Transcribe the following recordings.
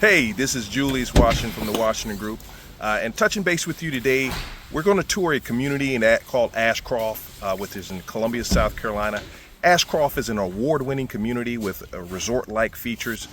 Hey, this is Julius Washington from the Washington Group, and touching base with you today. We're going to tour a community called Ashcroft, which is in Columbia, South Carolina. Ashcroft is an award-winning community with resort-like features.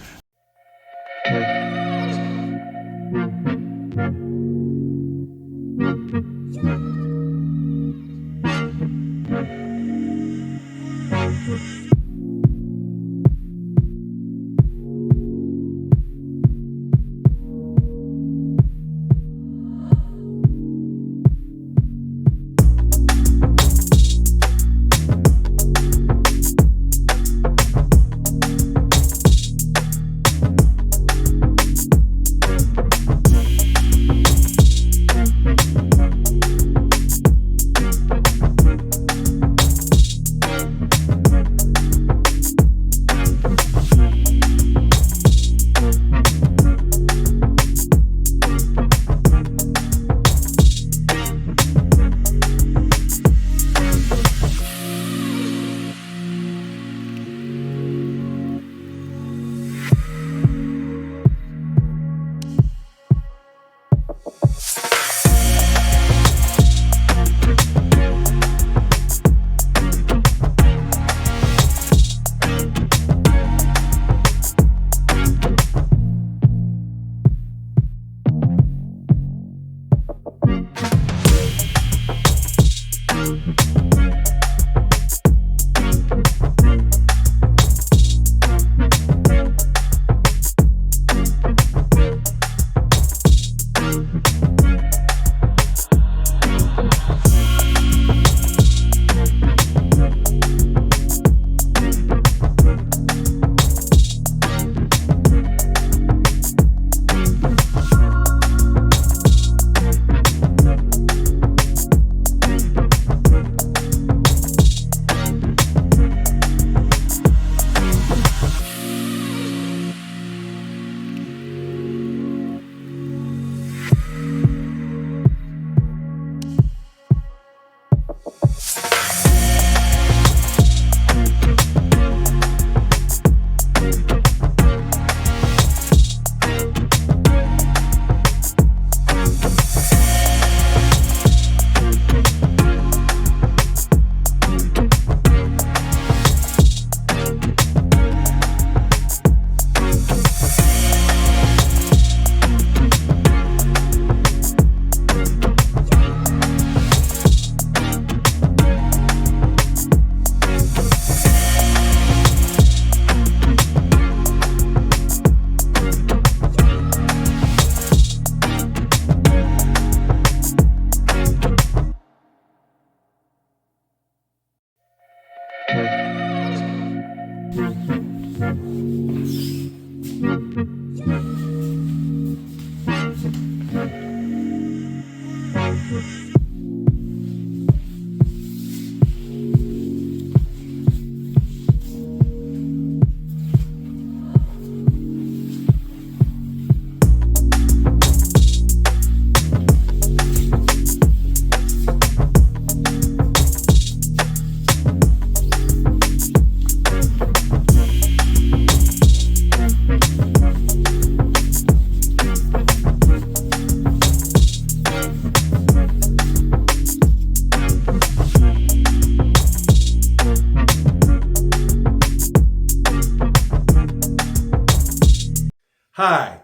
Hi,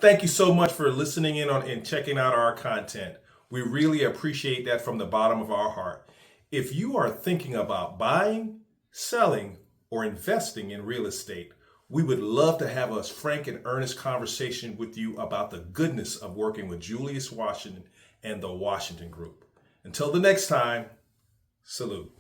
thank you so much for listening in on and checking out our content. We really appreciate that from the bottom of our heart. If you are thinking about buying, selling, or investing in real estate, we would love to have a frank and earnest conversation with you about the goodness of working with Julius Washington and the Washington Group. Until the next time, salute.